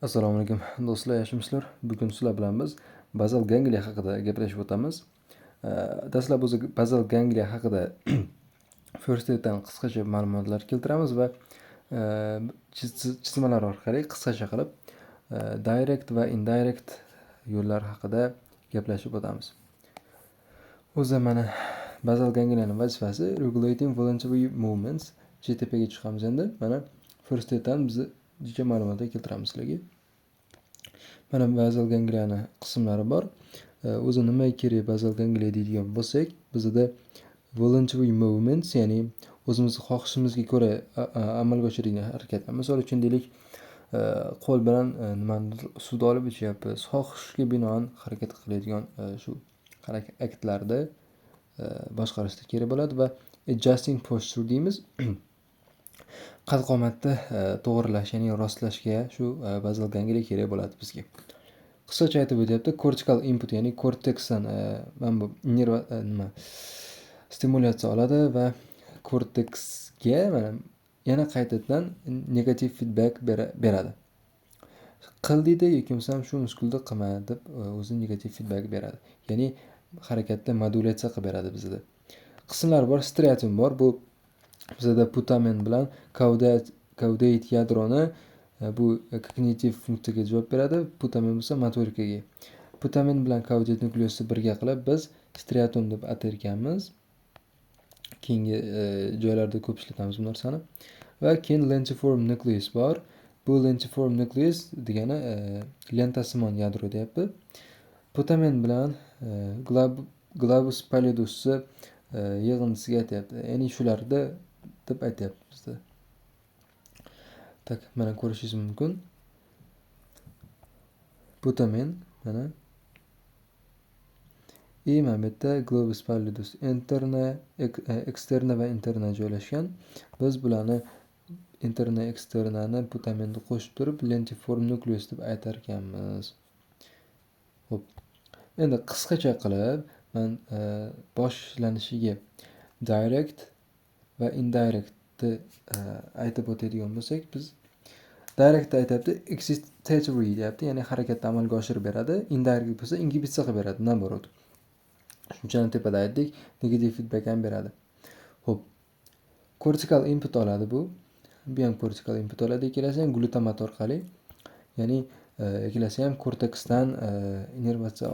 Assalomu alaykum do'stlar, yaxshimisizlar? Bugun sizlar bilan biz bazal gangliya haqida gaplashib o'tamiz. Dastlab o'zi bazal gangliya haqida first aid'dan qisqacha ma'lumotlar keltiramiz va chizmalar orqali qisqacha qilib direct va indirect yo'llar haqida gaplashib o'tamiz. O'zi mana bazal gangliyaning vazifasi regulating voluntary movements. CTPga chiqamiz endi. Mana first aid'dan biz jicha ma'lumotlar keltiramiz sizlarga. Mana bazal gangliyani qismlari bor. O'zi nimaga kerak bazal gangliya deydigan bo'lsak, bizda voluntary movements, ya'ni o'zimizni xohishimizga ko'ra amalga oshiradigan harakatlar. Misol uchun deylik, qo'l bilan nimanidir suvni olib ichyapmiz. Xohishga binoan harakat qiladigan shu aktlarda boshqarishda kerak bo'ladi va adjusting posture deymiz. Qad-qomatni to'g'rilash, ya'ni rostlashga shu bazal gangliya kerak bo'ladi bizga. Qisqacha aytib o'tyapti, cortical input, ya'ni korteksdan mana bu nerv stimulyatsiya oladi va korteksga mana yana qaytadan negativ feedback beradi. Qil deydi yoki bo'lmasam shu muskulni qilma deb o'zi negativ feedback beradi. Ya'ni harakatni modulyatsiya qilib beradi bizda. Qismlar bor, striatum bor. Bu bizda putamen bilan caudate yadroni bu kognitiv funksiyaga javob beradi. Putamen bo'lsa motorikaga. Putamen bilan caudate nukleusni birga qilib biz striatum deb atarkanmiz. Keyingi joylarda ko'p ishlatamiz bu narsani. Va keyin lentiform nucleus bor. Bu lentiform nucleus degani lentasimon yadro deyapti. Putamen bilan globus pallidusni yig'indisiga aytyapti. Ya'ni shularda deb aytyapti bizda. Tak, mana ko'rishingiz mumkin. Putamen mana mana bu yerda globus pallidus interna, eksterna va interna joylashgan. Biz bularni interna, eksternani putamenni qo'shib turib lentiform nucleus deb aytar ekanmiz. Xo'p. Endi qisqacha qilib men boshlanishiga direct va indirect aytib o'tadigan bo'lsak, biz direct aytibdi excitatory deyapti, ya'ni harakatni amalga oshirib beradi. Indirect bo'lsa ingibitsiya qilib beradi, naborot. Shunchani tepada aytdik, negative feedback ham beradi. Xo'p. Cortical input oladi bu. Bu ham cortical input oladi, ikkalasi ham glutamat orqali. Ya'ni ikkalasi ham korteksdan innervatsiya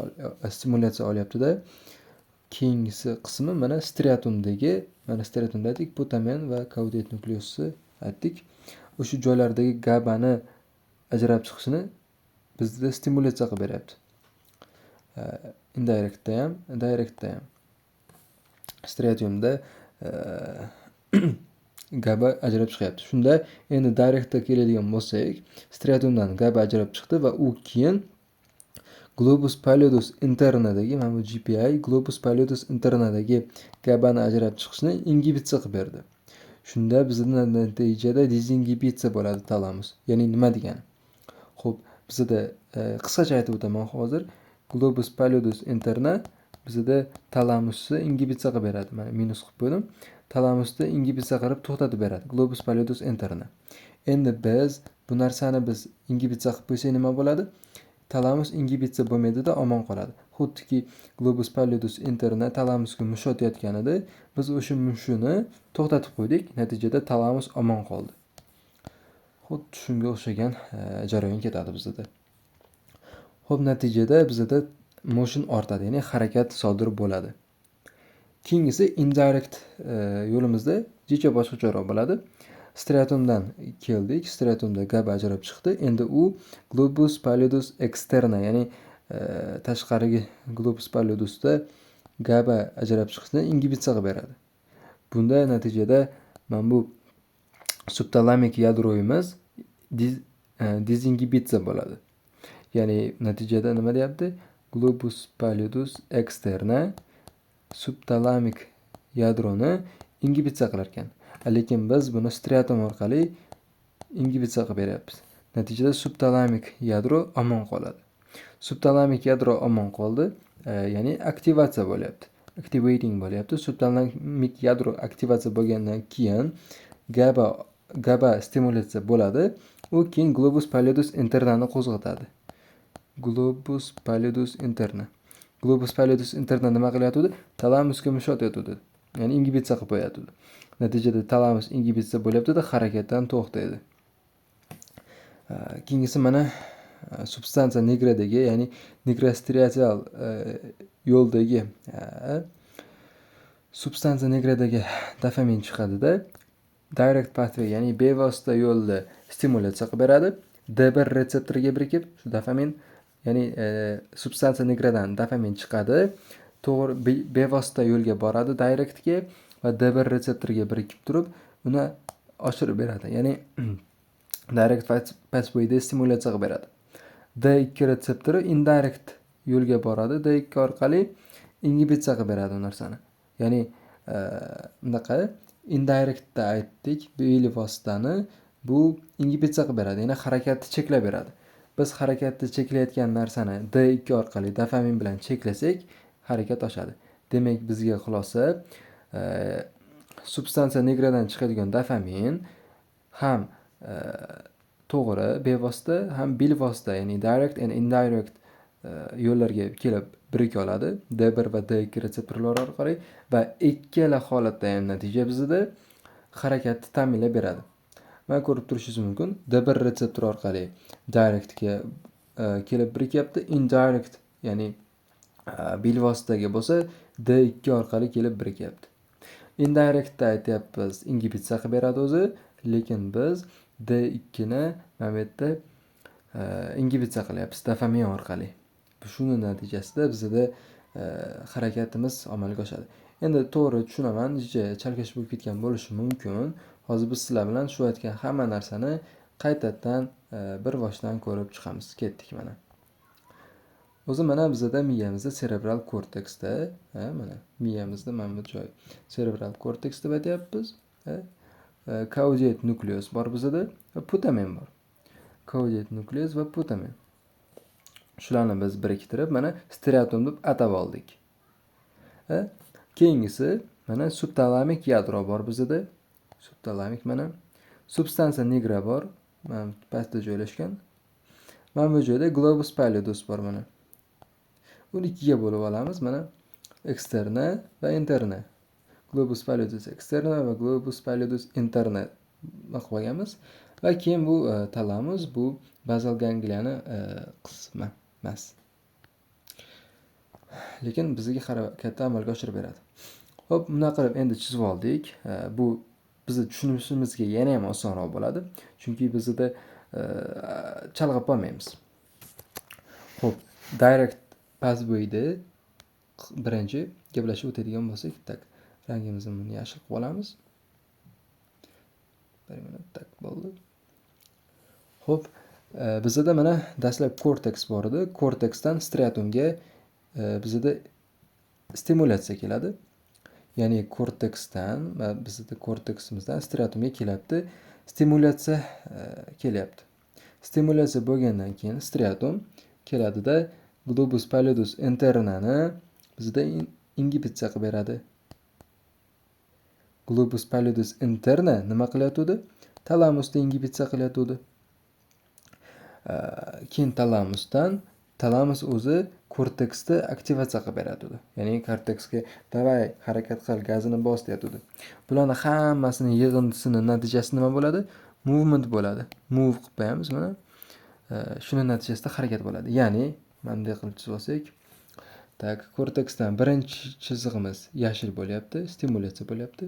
stimulyatsiya olyapti-da. Keyingisi qismi mana striatumdagi, mana striatumda aytdik, putamen va caudate nukleusni aytdik. O'sha joylardagi GABAni ajrab chiqishini bizda stimulyatsiya qilib beryapti. Indirectda ham, directda ham. Striatumda GABA ajrab chiqyapti. Shunda endi directda keladigan bo'lsak, striatumdan GABA ajrab chiqdi va u keyin globus pallidus internadagi, mana bu GPI globus pallidus internadagi GABAni ajrab chiqishni ingibitsiya qilib berdi. Shunda bizda natijada dezingibitsiya bo'ladi talamus. Ya'ni nima degani? Xo'p, bizda qisqacha aytib o'taman hozir. Globus pallidus interna bizda talamusni ingibitsiya qilib beradi. Mana minus qilib qo'ydim. Talamusni ingibitsiya qilib to'xtatib beradi. Globus pallidus interna. Endi biz bu narsani biz ingibitsiya qilib qo'ysak nima bo'ladi? Talamus ingibitsiya bo'lmaydi-da, omon qoladi. Xuddiki globus pallidus interna talamusga mush otayotganida biz o'sha mushuni to'xtatib qo'ydik, natijada talamus omon qoldi. Xuddi shunga o'xshagan jarayon ketadi bizda. Xo'p, natijada bizda motion ortadi, ya'ni harakat sodir bo'ladi. Keyingisi indirect yo'limizda jicha boshqacharoq bo'ladi. Striatumdan keldik, striatumda GABA ajrab chiqdi. Endi u globus pallidus externa, ya'ni tashqarigi globus pallidusda GABA ajrab chiqishni ingibitsiya qilib beradi. Bunda natijada mana bu subtalamik yadroimiz dezingibitsiya bo'ladi. Ya'ni natijada nima deyapti? Globus pallidus externa subtalamik yadroni ingibitsiya qilar ekan. Lekin biz buni striatum orqali ingibitsiya qilib beryapmiz. Natijada subtalamik yadro omon qoladi. Subtalamik yadro omon qoldi, ya'ni aktivatsiya bo'lyapti. Activating bo'lyapti. Subtalamik yadro aktivatsiya bo'lgandan keyin GABA stimulyatsiya bo'ladi U keyin globus pallidus internani qo'zg'atadi. Globus pallidus interna. Globus pallidus interna nima qilyotdi? Talamusga mushot etadi. Ya'ni ingibitsiya qilib qo'yadi. Natijada talamus ingibitsiya bo'lyapti-da, harakatdan to'xtaydi. Keyingisi mana substansiya nigradagi, ya'ni nigrostriatal yo'ldagi substansiya nigradagi dopamin chiqadida. Direct pathway, ya'ni bevosita yo'lda stimulyatsiya qilib beradi. D1 retseptoriga birikib, shu dopamin, ya'ni substansiya nigradan dopamin chiqadi. To'g'ri bevosita yo'lga boradi directga va D1 retseptoriga birikib turib, uni oshirib beradi. Ya'ni direct pathwayda stimulyatsiya qilib beradi. D2 retseptori indirect yo'lga boradi. D2 orqali ingibitsiya qilib beradi u narsani. Ya'ni bunaqa indirectda aytdik, bevositani bu ingibitsiya qilib beradi, ya'ni harakatni cheklab beradi. Biz harakatni cheklayotgan narsani D2 orqali dopamin bilan cheklasak, harakat oshadi. Demak, bizga xulosa substansiya nigradan chiqadigan dopamin ham to'g'ri bevosita, ham bilvosita, ya'ni direct and indirect yo'llarga kelib birika oladi. D1 va D2 retseptorlar orqali va ikkala holatda ham natija bizda harakatni ta'minlab beradi. Mana ko'rib turishingiz mumkin. D1 retseptor orqali directga kelib birikyapti. Indirect, ya'ni bilvositaga bo'lsa D2 orqali kelib birikyapti. Indirectda aytyapmiz, ingibitsiya qilib beradi o'zi, lekin biz D2 ni mana bu yerda ingibitsiya qilyapmiz dopamin orqali. Shuni natijasida bizda harakatimiz amalga oshadi. Endi to'g'ri tushunaman, chalkash bo'lib ketgan bo'lishi mumkin. Hozir biz sizlar bilan shu aytgan hamma narsani qaytadan bir boshdan ko'rib chiqamiz. Ketdik mana. O'zi mana bizda miyamizda cerebral korteksda, mana miyamizda mana bu joy cerebral korteks deb aytyapmiz. Caudate nukleus bor bizda va putamen bor. Caudate nukleus va putamen. Shularni biz biriktirib mana striatum deb atab oldik. Keyingisi mana subtalamik yadro bor bizda. Subtalamik mana substansiya nigra bor. Mana pastda joylashgan. Mana bu joyda globus pallidus bor mana. Uni ikkiga bo'lib olamiz mana eksterna va interna. Globus pallidus eksterna va globus pallidus interna qo'yganmiz. Va keyin bu talamus, bu bazal gangliani qismi emas. Lekin bizga harakatni amalga oshirib beradi. Xo'p, buni qilib endi chizib oldik. Bu bizni tushunishimizga yana ham osonroq bo'ladi, chunki bizda chalg'ib qolmaymiz. Xo'p, direct pathwayda birinchi gaplashib o'tadigan bo'lsak, tak rangimizni buni yashil qilib olamiz. Bir minut tak bo'ldi. Xo'p, bizda mana dastlab korteks bor edi. Korteksdan striatumga bizda stimulyatsiya keladi. Ya'ni korteksdan va bizda korteksimizdan striatumga kelyapti. Stimulyatsiya kelyapti. Stimulyatsiya bo'lgandan keyin striatum keladida globus pallidus internani bizda ingibitsiya qilib beradi. Globus pallidus interna nima qilyapti? Talamusda ingibitsiya qilyapti. Keyin talamus o'zi korteksda aktivatsiya qilib beradi. Ya'ni korteksga davay harakat qil, gazini bos deyapti. Bularning hammasini yig'indisini natijasi nima bo'ladi? Movement bo'ladi. Move qilib qo'yamiz mana. Shuni natijasida harakat bo'ladi. Ya'ni mana bunday qilib chizib olsak, tak korteksdan birinchi chizig'imiz yashil bo'lyapti, stimulyatsiya bo'lyapti.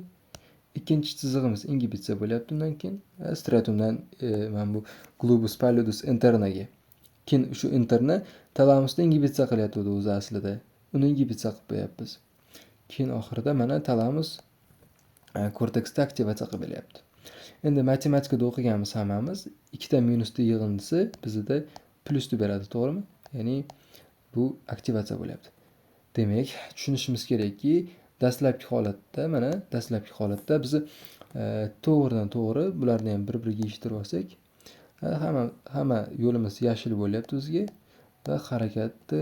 Ikkinchi chizig'imiz ingibitsiya bo'lyapti. Undan keyin striatumdan mana bu globus pallidus internaga. Keyin shu interna talamusda ingibitsiya qilyapti o'zi aslida. Uni ingibitsiya qilib qo'yapmiz. Keyin oxirida mana talamus korteksda aktivatsiya qilib beryapti. Endi matematikada o'qiganmiz hammamiz, ikkita minusni yig'indisi bizda plusni beradi, to'g'rimi? Ya'ni bu aktivatsiya bo'lyapti. Demak, tushunishimiz kerakki, dastlabki holatda biz to'g'ridan to'g'ri bularni ham bir-biriga eshittirib olsak, hamma yo'limiz yashil bo'lyapti o'ziga va harakatni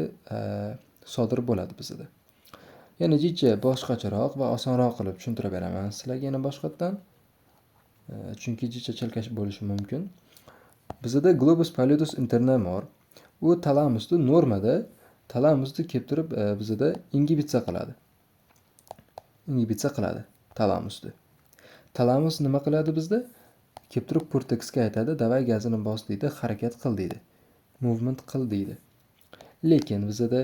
sodir bo'ladi bizda. Yana jicha boshqacharoq va osonroq qilib tushuntirib beraman sizlarga yana boshqatdan. Chunki jicha chalkash bo'lishi mumkin. bizada globus pallidus interna bor. U talamusni normada talamusni kelib turib bizada ingibitsiya qiladi. Ingibitsiya qiladi talamusni. Talamus nima qiladi bizda? Kelib turib korteksga aytadi, davay gazini bos deydi, harakat qil deydi. Movement qil deydi. Lekin bizada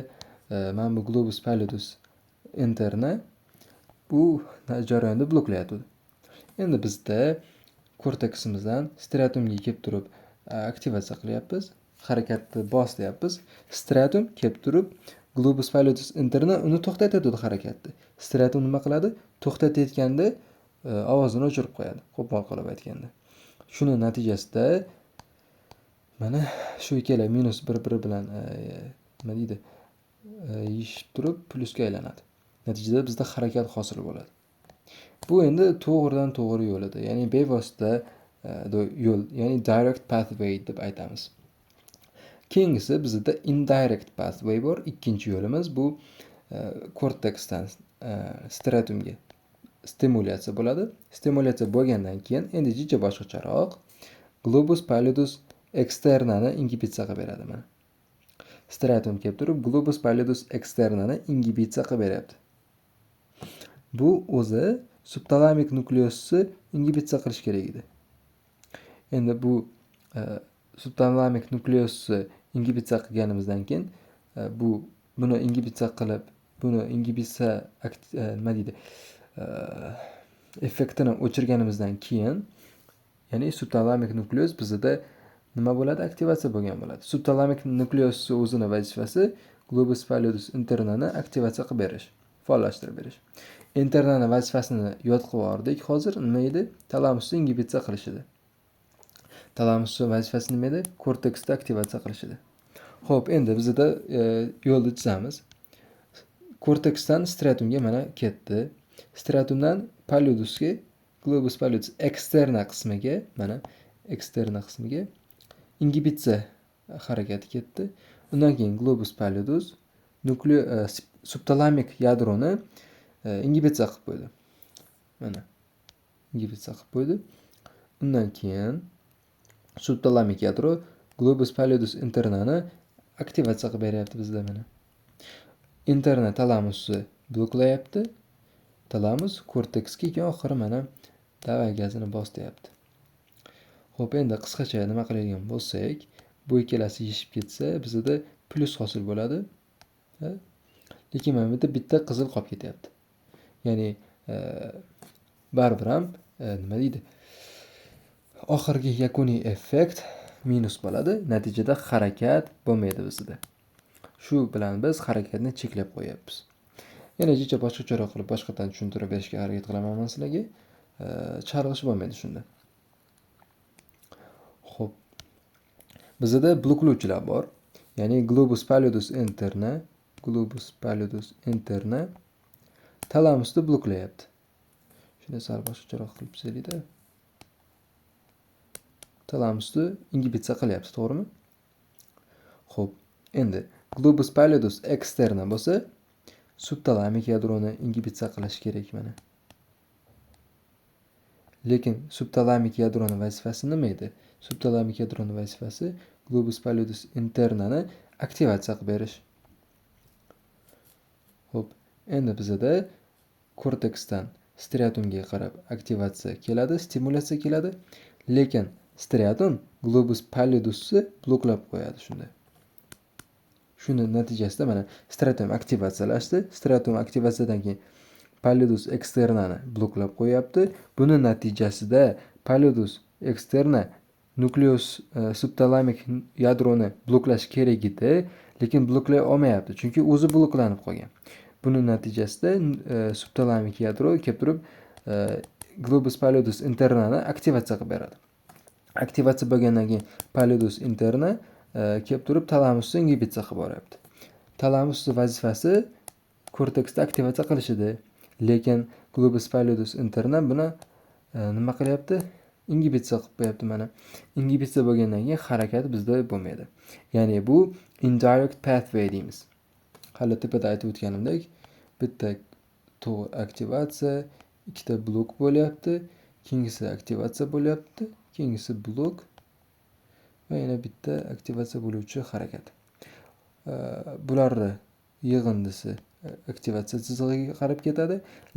mana bu globus pallidus interna bu jarayonni bloklayapti. Endi bizda korteksimizdan striatumga kelib turib aktivatsiya qilyapmiz. Harakatni bos deyapmiz. Striatum kelib turib globus pallidus interna uni to'xtatadi harakatni. Striatum nima qiladi? To'xtatayotganda ovozini o'chirib qo'yadi, qo'pol qilib aytganda. Shuni natijasida mana shu ikkala minus bir-biri bilan nima deydi? Yishib turib plyusga aylanadi. Natijada bizda harakat hosil bo'ladi. Bu endi to'g'ridan to'g'ri yo'l edi. Ya'ni bevosita yo'l, ya'ni direct pathway deb aytamiz. Keyingisi bizda indirect pathway bor. Ikkinchi yo'limiz bu korteksdan striatumga stimulyatsiya bo'ladi. Stimulyatsiya bo'lgandan keyin endi jicha boshqacharoq globus pallidus externani ingibitsiya qilib beradi mana. Striatum kelib turib globus pallidus externani ingibitsiya qilib beryapti. Bu o'zi subtalamik nukleusni ingibitsiya qilish kerak edi. Endi bu subtalamik nukleusni ingibitsiya qilganimizdan keyin buni ingibitsiya qilib, buni ingibitsiya nima deydi? Effektini o'chirganimizdan keyin, ya'ni subtalamik nukleus bizda nima bo'ladi? Aktivatsiya bo'lgan bo'ladi. Subtalamik nukleusni o'zini vazifasi globus pallidus internani aktivatsiya qilib berish, faollashtirib berish. Internani vazifasini yod qilib oldik. Hozir nima edi? Talamusni ingibitsiya qilish edi. Talamusni vazifasi nima edi? Korteksni aktivatsiya qilish edi. Xo'p, endi bizda yo'lni chizamiz. Korteksdan striatumga mana ketdi. Striatumdan pallidusga, globus pallidus eksterna qismiga, mana eksterna qismiga ingibitsiya harakati ketdi. Undan keyin globus pallidus subtalamik yadroni ingibitsiya qilib qo'ydi. Mana ingibitsiya qilib qo'ydi. Undan keyin subtalamik yadro globus pallidus internani aktivatsiya qilib beryapti bizda mana. Interna talamusni bloklayapti. Talamus korteksga keyin oxiri mana davay gazini bos deyapti. Xo'p, endi qisqacha nima qiladigan bo'lsak, bu ikkalasi yishib ketsa, bizda plyus hosil bo'ladi. Lekin mana bu yerda bitta qizil qolib ketyapti. Ya'ni baribir ham nima deydi? Oxirgi yakuniy effekt minus bo'ladi. Natijada harakat bo'lmaydi bizda. Shu bilan biz harakatni cheklab qo'yapmiz. Yana jicha boshqacharoq qilib boshqadan tushuntirib berishga harakat qilaman men sizlarga. Chalg'ish bo'lmaydi shunda. Xo'p. Bizda bloklovchilar bor. Ya'ni globus pallidus interna talamusni bloklayapti. Shuni sal boshqacharoq qilib chizaylik-da. Talamusni ingibitsiya qilyapti, to'g'rimi? Xo'p, endi globus pallidus externa bo'lsa, subtalamik yadroni ingibitsiya qilish kerak mana. Lekin subtalamik yadroni vazifasi nima edi? Subtalamik yadroni vazifasi globus pallidus internani aktivatsiya qilib berish. Xo'p, endi bizda korteksdan striatumga qarab aktivatsiya keladi, stimulyatsiya keladi. Lekin striatum globus pallidusni bloklab qo'yadi shunda. Shuni natijasida mana striatum aktivatsiyalashdi. Striatum aktivatsiyadan keyin pallidus externani bloklab qo'yapti. Buni natijasida pallidus externa nukleus subtalamik yadroni bloklash kerak edi, lekin bloklay olmayapti, chunki o'zi bloklanib qolgan. Buni natijasida subtalamik yadro kelib turib globus pallidus internani aktivatsiya qilib beradi. Aktivatsiya bo'lgandan keyin pallidus interna kelib turib talamusni ingibitsiya qilib boryapti. Talamusning vazifasi korteksni aktivatsiya qilish edi, lekin globus pallidus interna buni nima qilyapti? Ingibitsiya qilib qo'yapti mana. Ingibitsiya bo'lgandan keyin harakat bizda bo'lmaydi. Ya'ni bu indirect pathway deymiz. Hali tepada aytib o'tganimdek, bitta aktivatsiya, ikkita blok bo'lyapti, keyingisi aktivatsiya bo'lyapti, keyingisi blok va yana bitta aktivatsiya bo'luvchi harakat. Bularni yig'indisi aktivatsiya chizig'iga qarab ketadi,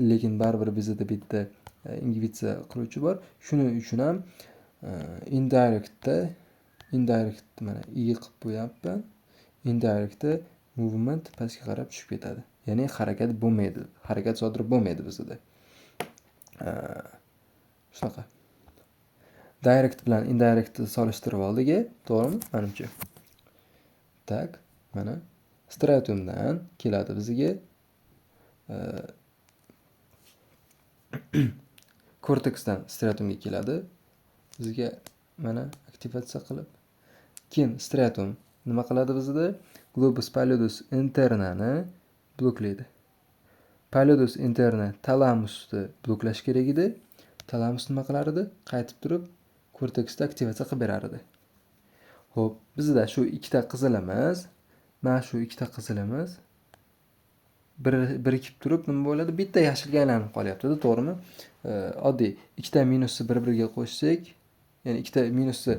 lekin baribir bizda bitta ingibitsiya qiluvchi bor. Shuning uchun ham indirect mana i qilib qo'yapman. Indirectda movement pastga qarab tushib ketadi. Ya'ni harakat bo'lmaydi. Harakat sodir bo'lmaydi bizda. Shunaqa. Direct bilan indirect solishtirib oldik, to'g'rimi? Menimcha. Tak, mana stratumdan keladi bizga korteksdan stratumga keladi. Bizga mana aktivatsiya qilib. Keyin stratum nima qiladi bizda? Globus pallidus internani bloklaydi. Pallidus interna talamusni bloklash kerak edi. Talamus nima qilar edi? Qaytib turib korteksda aktivatsiya qilib berar edi. Xo'p, bizda shu ikkita qizilimiz, mana shu ikkita qizilimiz birikib turib nima bo'ladi? Bitta yashilga aylanib qolyapti-da, to'g'rimi? Oddiy ikkita minusni bir-biriga qo'shsak, ya'ni ikkita minusni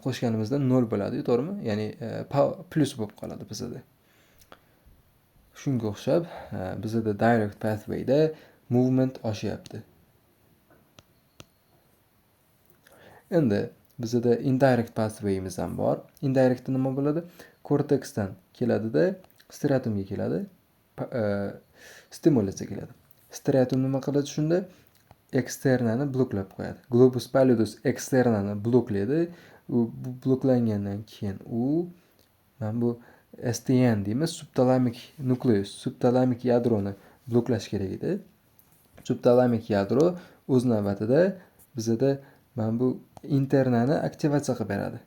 qo'shganimizda 0 bo'ladi, to'g'rimi? Ya'ni plus bo'lib qoladi bizda. Shunga o'xshab, bizda direct pathwayda movement oshyapti. Endi bizda indirect pathwayimiz ham bor. Indirectda nima bo'ladi? Korteksdan keladida, stratumga keladi, stimulyatsiya keladi. Stratum nima qiladi shunda? Eksternani bloklab qo'yadi. Globus pallidus eksternani bloklaydi. U bloklangandan keyin mana bu STN deymiz, subtalamik nukleus, subtalamik yadroni bloklash kerak edi. Subtalamik yadro o'z navbatida bizda mana bu internani aktivatsiya qilib beradi.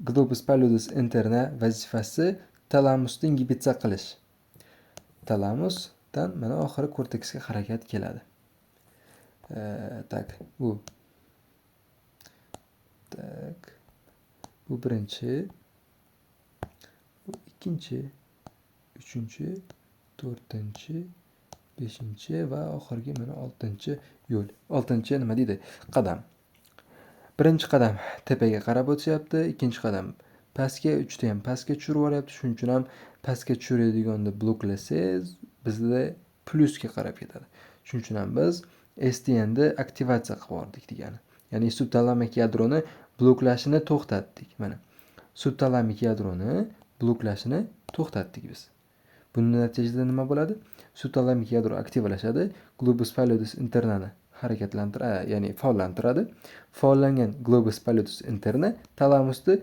Globus pallidus interna vazifasi talamusni ingibitsiya qilish. Talamusdan mana oxiri korteksga harakat keladi. Tak, bu birinchi, bu ikkinchi, uchinchi, to'rtinchi, beshinchi va oxirgi mana 6-chi yo'l. 6-chi nima deydi? Qadam. Birinchi qadam tepaga qarab o'tyapti, ikkinchi qadam pastga, uchta ham pastga tushirib yuboryapti. Shuning uchun ham pastga tushiradiganni bloklasangiz, bizda plusga qarab ketadi. Shuning uchun ham biz STNni aktivatsiya qilib yubordik degani. Ya'ni subtalamik yadroni bloklashini to'xtatdik. Mana subtalamik yadroni bloklashini to'xtatdik biz. Buning natijasida nima bo'ladi? Subtalamik yadro aktivlashadi, globus pallidus internani ya'ni faollantiradi. Faollangan globus pallidus interna talamusni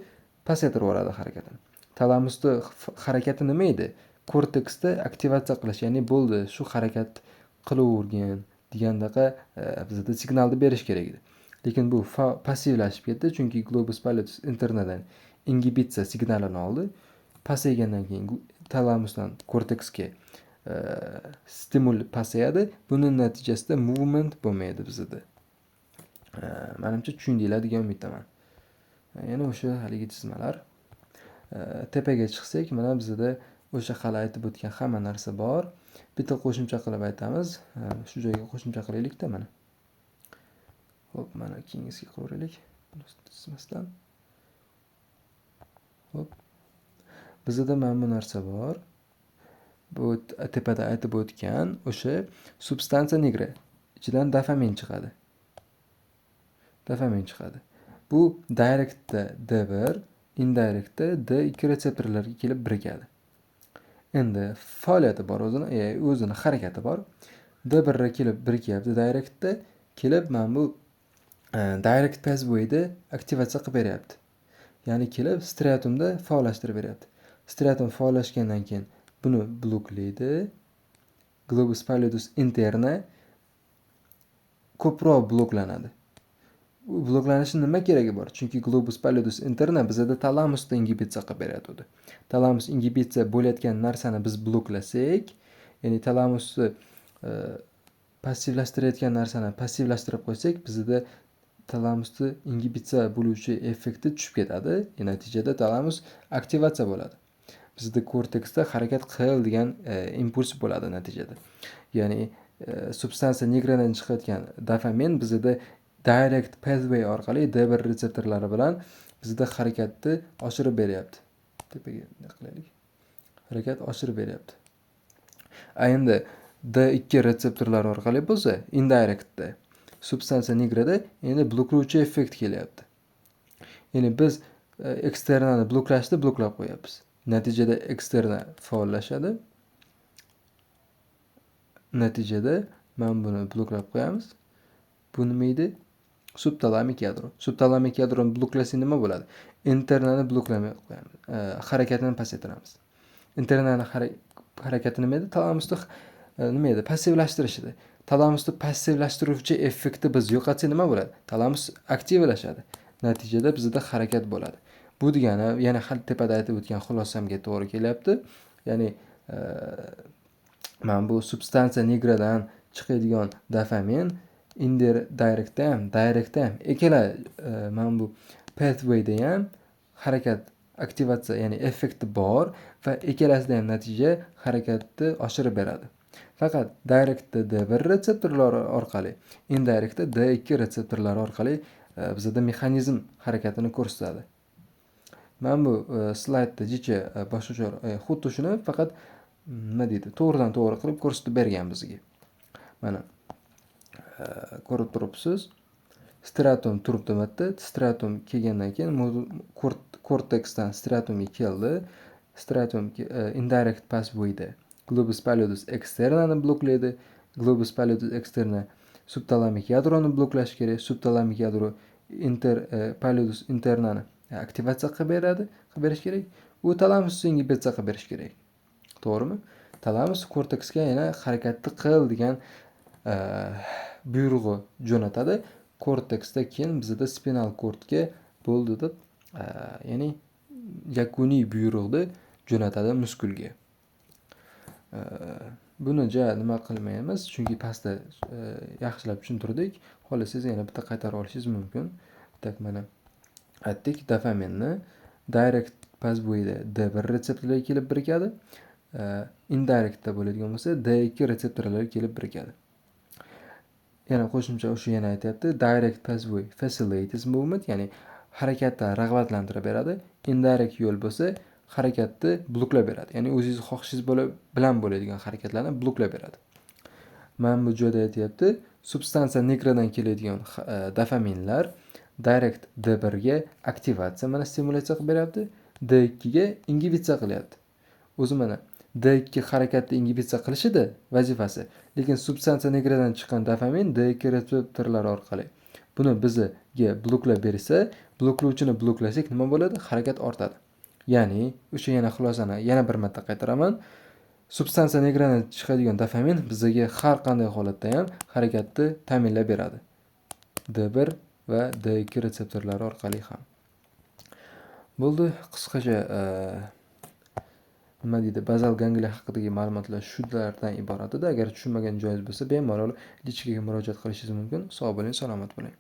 pasaytirib yuboradi harakatini. Talamusni harakati nima edi? Korteksda aktivatsiya qilish, ya'ni bo'ldi, shu harakat qilavergan degandaqa bizda signalni berish kerak edi. Lekin bu passivlashib ketdi, chunki globus pallidus internadan ingibitsiya signalini oldi. Pasaygandan keyin talamusdan korteksga stimul pasayadi. Buning natijasida movement bo'lmaydi bizda. Menimcha tushundinglar degan umiddaman. Yana o'sha haligi chizmalar. Tepaga chiqsak, mana bizda o'sha hali aytib o'tgan hamma narsa bor. Bitta qo'shimcha qilib aytamiz. Shu joyga qo'shimcha qilaylik-da mana. Xo'p, mana keyingisiga qilaveraylik. Chizmasdan. Xo'p. Bizda mana bu narsa bor. Bu tepada aytib o'tgan o'sha substansiya nigra ichidan dopamin chiqadi. Dopamin chiqadi. Bu directda D1, indirectda D2 retseptorlarga kelib birikadi. Endi faoliyati bor o'zini harakati bor. D1 ga kelib birikyapti directda, kelib mana bu direct pathwayda aktivatsiya qilib beryapti. Ya'ni kelib stratumda faollashtirib beryapti. Stratum faollashgandan keyin buni bloklaydi. Globus pallidus interna ko'proq bloklanadi. Bu bloklanishi nima keragi bor? Chunki globus pallidus interna bizda talamusda ingibitsiya qilib beradi. Talamus ingibitsiya bo'layotgan narsani biz bloklasak, ya'ni talamusni passivlashtirayotgan narsani passivlashtirib qo'ysak, bizda talamusni ingibitsiya bo'luvchi effekti tushib ketadi. Natijada talamus aktivatsiya bo'ladi. Bizda korteksda harakat qil degan impuls bo'ladi natijada. Ya'ni substansiya nigradan chiqayotgan dopamin bizda direct pathway orqali D1 retseptorlari bilan bizda harakatni oshirib beryapti. Tepaga qilaylik. Harakat oshirib beryapti. Endi D2 retseptorlar orqali bo'lsa, indirectda, substansiya nigrada endi bloklovchi effekt kelyapti. Ya'ni biz eksternalni bloklab qo'yapmiz. Natijada eksterna faollashadi. Natijada mana buni bloklab qo'yamiz. Bu nima edi? Subtalamik yadro. Subtalamik yadroni bloklasak nima bo'ladi? Internani bloklamay qo'yamiz. Harakatini pasaytiramiz. Internani harakati nima edi? Talamusni nima edi? Passivlashtirish edi. Talamusni passivlashtiruvchi effekti biz yo'qotsak nima bo'ladi? Talamus aktivlashadi. Natijada bizda harakat bo'ladi. Bu degani, yana hal tepada aytib o'tgan xulosamga to'g'ri kelyapti. Ya'ni mana bu substansiya nigradan chiqadigan dopamin indirectda ham, directda ham ikkala mana bu pathwayda ham harakat aktivatsiya, ya'ni effekti bor va ikkalasida ham natija harakatni oshirib beradi. Faqat directda D1 retseptorlari orqali, indirectda D2 retseptorlari orqali bizda mexanizm harakatini ko'rsatadi. Mana bu slaydda jicha boshqacha xuddi shuni, faqat nima deydi, to'g'ridan to'g'ri qilib ko'rsatib bergan bizga. Mana ko'rib turibsiz. Stratum turibdi bu yerda. Stratum kelgandan keyin korteksdan stratumga keldi. Stratum indirect pathwayda globus pallidus externani bloklaydi. Globus pallidus externa subtalamik yadroni bloklash kerak. Subtalamik yadro pallidus internani aktivatsiya qilib berish kerak. U talamusni ingibitsiya qilib berish kerak. To'g'rimi? Talamus korteksga yana harakatni qil degan buyrug'i jo'natadi. Korteksda keyin bizda spinal kortga bo'ldi deb, ya'ni yakuniy buyruqni jo'natadi muskulga. Buni nima qilmaymiz, chunki pastda yaxshilab tushuntirdik. Xohlasangiz yana bitta qaytarib olishingiz mumkin. Tak mana aytdik, dopaminni direct pathwayda D1 retseptorlarga kelib birikadi. Indirectda bo'ladigan bo'lsa D2 retseptorlarga kelib birikadi. Yana qo'shimcha yana aytyapti. Direct pathway facilitates movement, ya'ni harakatni rag'batlantirib beradi. Indirect yo'l bo'lsa harakatni bloklab beradi. Ya'ni o'zingiz xohishingiz bilan bo'ladigan harakatlarni bloklab beradi. Mana bu joyda aytyapti, substansiya nigradan keladigan dopaminlar direct D1 ga aktivatsiya, mana stimulyatsiya qilib beryapti. D2 ga ingibitsiya qilyapti. O'zi mana D2 harakatni ingibitsiya qilishida vazifasi. Lekin substansiya nigradan chiqqan dopamin D2 retseptorlari orqali buni bizga bloklab bersa, bloklovchini bloklasak nima bo'ladi? Harakat ortadi. Ya'ni o'sha yana xulosani yana bir marta qaytaraman. Substansiya nigradan chiqadigan dopamin bizga har qanday holatda ham harakatni ta'minlab beradi. D1 va D2 retseptorlari orqali ham. Bo'ldi, qisqacha nima deydi, bazal gangliya haqidagi ma'lumotlar shulardan iborat edi. Agar tushunmagan joyingiz bo'lsa, bemalol lichkaga murojaat qilishingiz mumkin. Sog' bo'ling, salomat bo'ling.